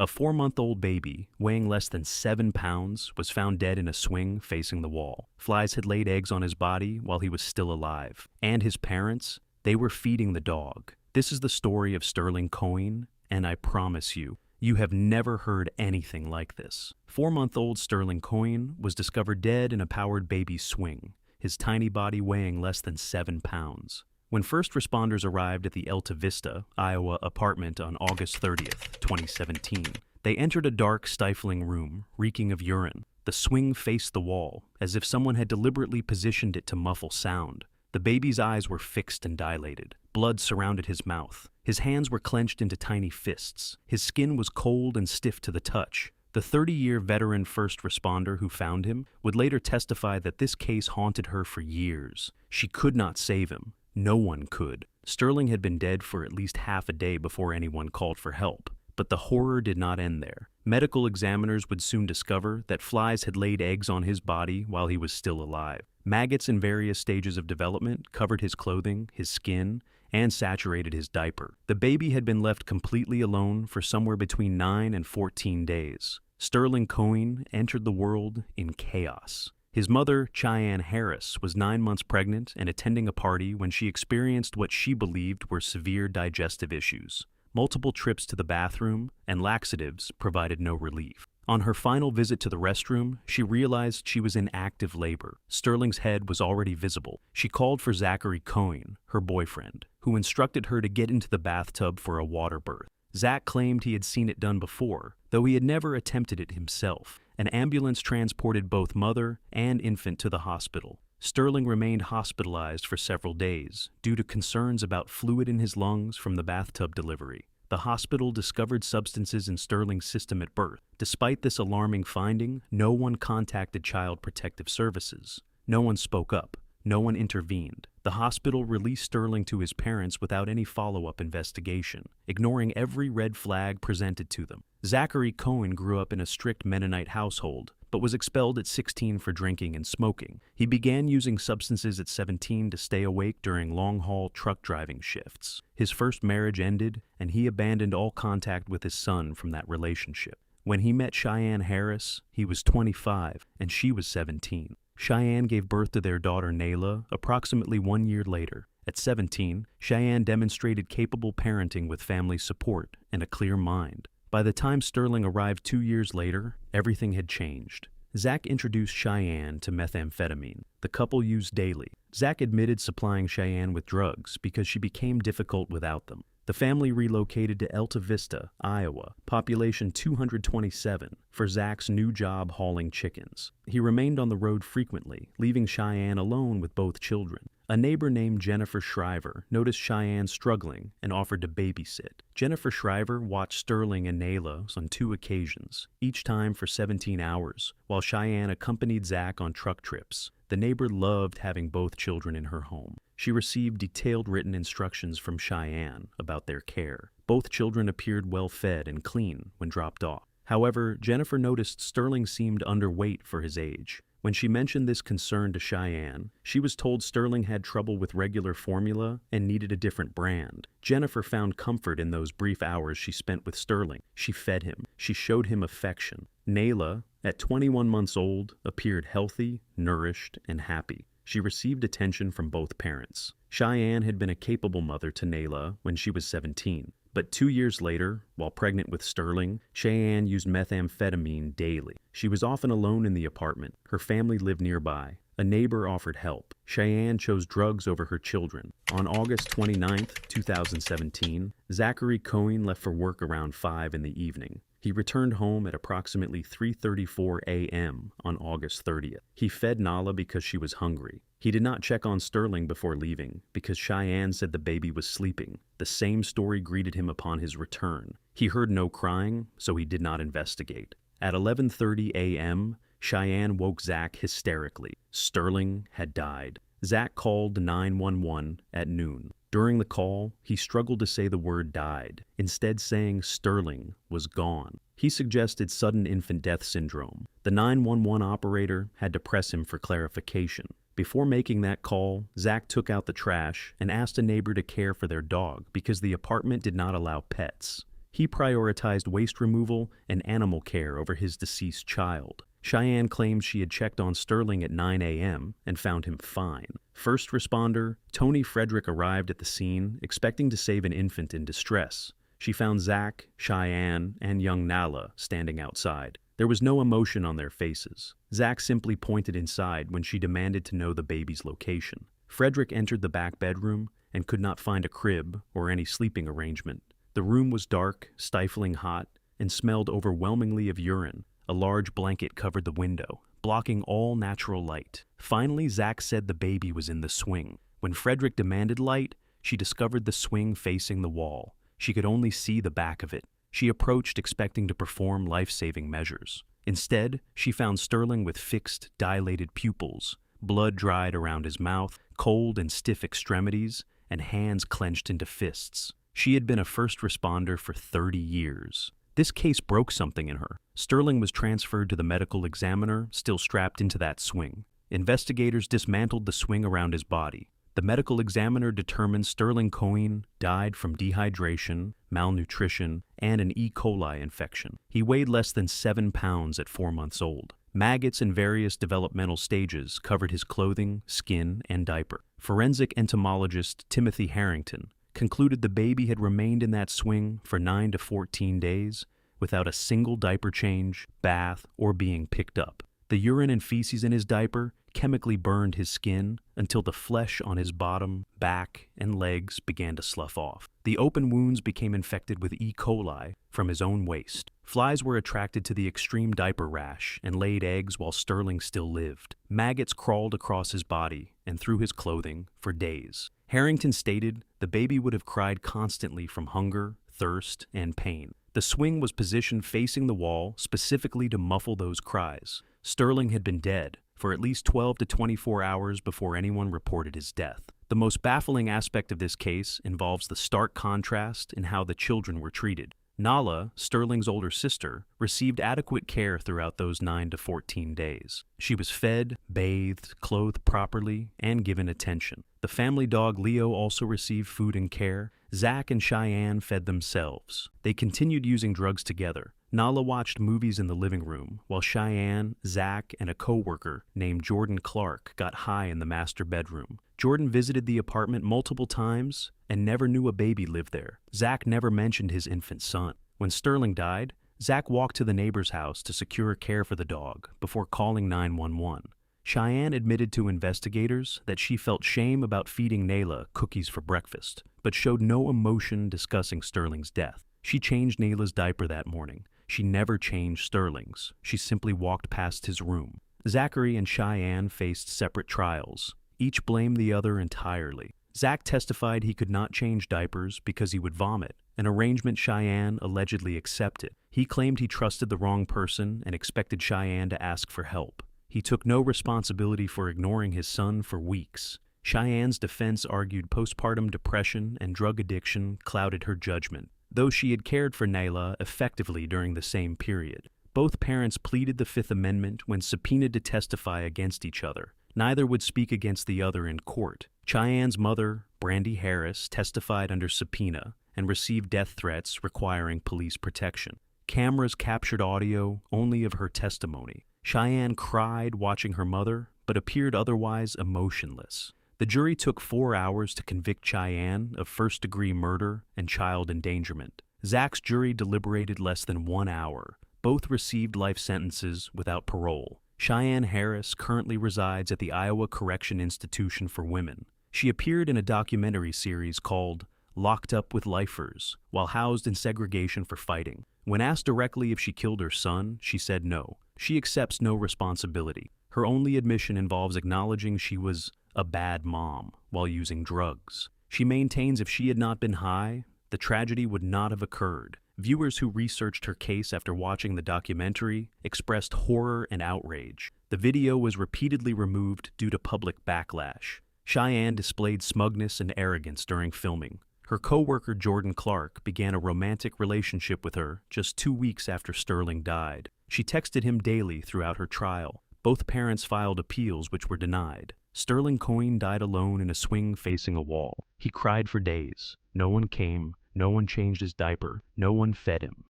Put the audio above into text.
A 4-month-old baby, weighing less than 7 pounds, was found dead in a swing facing the wall. Flies had laid eggs on his body while he was still alive. And his parents, they were feeding the dog. This is the story of Sterling Koehn, and I promise you, you have never heard anything like this. 4-month-old Sterling Koehn was discovered dead in a powered baby swing, his tiny body weighing less than 7 pounds. When first responders arrived at the Alta Vista, Iowa apartment on August 30th, 2017, they entered a dark, stifling room, reeking of urine. The swing faced the wall, as if someone had deliberately positioned it to muffle sound. The baby's eyes were fixed and dilated. Blood surrounded his mouth. His hands were clenched into tiny fists. His skin was cold and stiff to the touch. The 30-year veteran first responder who found him would later testify that this case haunted her for years. She could not save him. No one could. Sterling had been dead for at least half a day before anyone called for help. But the horror did not end there. Medical examiners would soon discover that flies had laid eggs on his body while he was still alive. Maggots in various stages of development covered his clothing, his skin, and saturated his diaper. The baby had been left completely alone for somewhere between 9 and 14 days. Sterling Koehn entered the world in chaos. His mother, Cheyanne Harris, was 9 months pregnant and attending a party when she experienced what she believed were severe digestive issues. Multiple trips to the bathroom and laxatives provided no relief. On her final visit to the restroom, she realized she was in active labor. Sterling's head was already visible. She called for Zachary Koehn, her boyfriend, who instructed her to get into the bathtub for a water birth. Zach claimed he had seen it done before, though he had never attempted it himself. An ambulance transported both mother and infant to the hospital. Sterling remained hospitalized for several days due to concerns about fluid in his lungs from the bathtub delivery. The hospital discovered substances in Sterling's system at birth. Despite this alarming finding, no one contacted Child Protective Services. No one spoke up. No one intervened. The hospital released Sterling to his parents without any follow-up investigation, ignoring every red flag presented to them. Zachary Koehn grew up in a strict Mennonite household, but was expelled at 16 for drinking and smoking. He began using substances at 17 to stay awake during long-haul truck driving shifts. His first marriage ended, and he abandoned all contact with his son from that relationship. When he met Cheyanne Harris, he was 25, and she was 17. Cheyanne gave birth to their daughter Nayla approximately 1 year later. At 17, Cheyanne demonstrated capable parenting with family support and a clear mind. By the time Sterling arrived 2 years later, everything had changed. Zach introduced Cheyanne to methamphetamine. The couple used daily. Zach admitted supplying Cheyanne with drugs because she became difficult without them. The family relocated to Alta Vista, Iowa, population 227, for Zach's new job hauling chickens. He remained on the road frequently, leaving Cheyanne alone with both children. A neighbor named Jennifer Shriver noticed Cheyanne struggling and offered to babysit. Jennifer Shriver watched Sterling and Nayla on 2 occasions, each time for 17 hours, while Cheyanne accompanied Zach on truck trips. The neighbor loved having both children in her home. She received detailed written instructions from Cheyanne about their care. Both children appeared well-fed and clean when dropped off. However, Jennifer noticed Sterling seemed underweight for his age. When she mentioned this concern to Cheyanne, she was told Sterling had trouble with regular formula and needed a different brand. Jennifer found comfort in those brief hours she spent with Sterling. She fed him. She showed him affection. Nayla, at 21 months old, appeared healthy, nourished, and happy. She received attention from both parents. Cheyanne had been a capable mother to Nayla when she was 17. But 2 years later, while pregnant with Sterling, Cheyanne used methamphetamine daily. She was often alone in the apartment. Her family lived nearby. A neighbor offered help. Cheyanne chose drugs over her children. On August 29, 2017, Zachary Koehn left for work around 5 in the evening. He returned home at approximately 3:34 a.m. on August 30th. He fed Nala because she was hungry. He did not check on Sterling before leaving because Cheyanne said the baby was sleeping. The same story greeted him upon his return. He heard no crying, so he did not investigate. At 11:30 a.m., Cheyanne woke Zach hysterically. Sterling had died. Zach called 911 at noon. During the call, he struggled to say the word died, instead saying Sterling was gone. He suggested sudden infant death syndrome. The 911 operator had to press him for clarification. Before making that call, Zach took out the trash and asked a neighbor to care for their dog because the apartment did not allow pets. He prioritized waste removal and animal care over his deceased child. Cheyanne claimed she had checked on Sterling at 9 a.m. and found him fine. First responder, Tony Frederick, arrived at the scene, expecting to save an infant in distress. She found Zach, Cheyanne, and young Nala standing outside. There was no emotion on their faces. Zach simply pointed inside when she demanded to know the baby's location. Frederick entered the back bedroom and could not find a crib or any sleeping arrangement. The room was dark, stifling hot, and smelled overwhelmingly of urine. A large blanket covered the window, blocking all natural light. Finally, Zach said the baby was in the swing. When Frederick demanded light, she discovered the swing facing the wall. She could only see the back of it. She approached expecting to perform life-saving measures. Instead, she found Sterling with fixed, dilated pupils, blood dried around his mouth, cold and stiff extremities, and hands clenched into fists. She had been a first responder for 30 years. This case broke something in her. Sterling was transferred to the medical examiner, still strapped into that swing. Investigators dismantled the swing around his body. The medical examiner determined Sterling Koehn died from dehydration, malnutrition, and an E. coli infection. He weighed less than 7 pounds at 4 months old. Maggots in various developmental stages covered his clothing, skin, and diaper. Forensic entomologist Timothy Harrington concluded the baby had remained in that swing for 9 to 14 days without a single diaper change, bath, or being picked up. The urine and feces in his diaper chemically burned his skin until the flesh on his bottom, back, and legs began to slough off. The open wounds became infected with E. coli from his own waste. Flies were attracted to the extreme diaper rash and laid eggs while Sterling still lived. Maggots crawled across his body and through his clothing for days. Harrington stated the baby would have cried constantly from hunger, thirst, and pain. The swing was positioned facing the wall specifically to muffle those cries. Sterling had been dead for at least 12 to 24 hours before anyone reported his death. The most baffling aspect of this case involves the stark contrast in how the children were treated. Nala, Sterling's older sister, received adequate care throughout those 9 to 14 days. She was fed, bathed, clothed properly, and given attention. The family dog Leo also received food and care. Zach and Cheyanne fed themselves. They continued using drugs together. Nala watched movies in the living room, while Cheyanne, Zach, and a co-worker named Jordan Clark got high in the master bedroom. Jordan visited the apartment multiple times and never knew a baby lived there. Zach never mentioned his infant son. When Sterling died, Zach walked to the neighbor's house to secure care for the dog before calling 911. Cheyanne admitted to investigators that she felt shame about feeding Nayla cookies for breakfast, but showed no emotion discussing Sterling's death. She changed Nayla's diaper that morning. She never changed Sterling's. She simply walked past his room. Zachary and Cheyanne faced separate trials. Each blamed the other entirely. Zach testified he could not change diapers because he would vomit, an arrangement Cheyanne allegedly accepted. He claimed he trusted the wrong person and expected Cheyanne to ask for help. He took no responsibility for ignoring his son for weeks. Cheyanne's defense argued postpartum depression and drug addiction clouded her judgment, though she had cared for Nayla effectively during the same period. Both parents pleaded the Fifth Amendment when subpoenaed to testify against each other. Neither would speak against the other in court. Cheyanne's mother, Brandy Harris, testified under subpoena and received death threats requiring police protection. Cameras captured audio only of her testimony. Cheyanne cried watching her mother, but appeared otherwise emotionless. The jury took 4 hours to convict Cheyanne of first-degree murder and child endangerment. Zach's jury deliberated less than 1 hour. Both received life sentences without parole. Cheyanne Harris currently resides at the Iowa Correction Institution for Women. She appeared in a documentary series called Locked Up with Lifers while housed in segregation for fighting. When asked directly if she killed her son, she said no. She accepts no responsibility. Her only admission involves acknowledging she was a bad mom while using drugs. She maintains if she had not been high, the tragedy would not have occurred. Viewers who researched her case after watching the documentary expressed horror and outrage. The video was repeatedly removed due to public backlash. Cheyanne displayed smugness and arrogance during filming. Her co-worker Jordan Clark began a romantic relationship with her just 2 weeks after Sterling died. She texted him daily throughout her trial. Both parents filed appeals which were denied. Sterling Koehn died alone in a swing facing a wall. He cried for days. No one came, No one changed his diaper. No one fed him.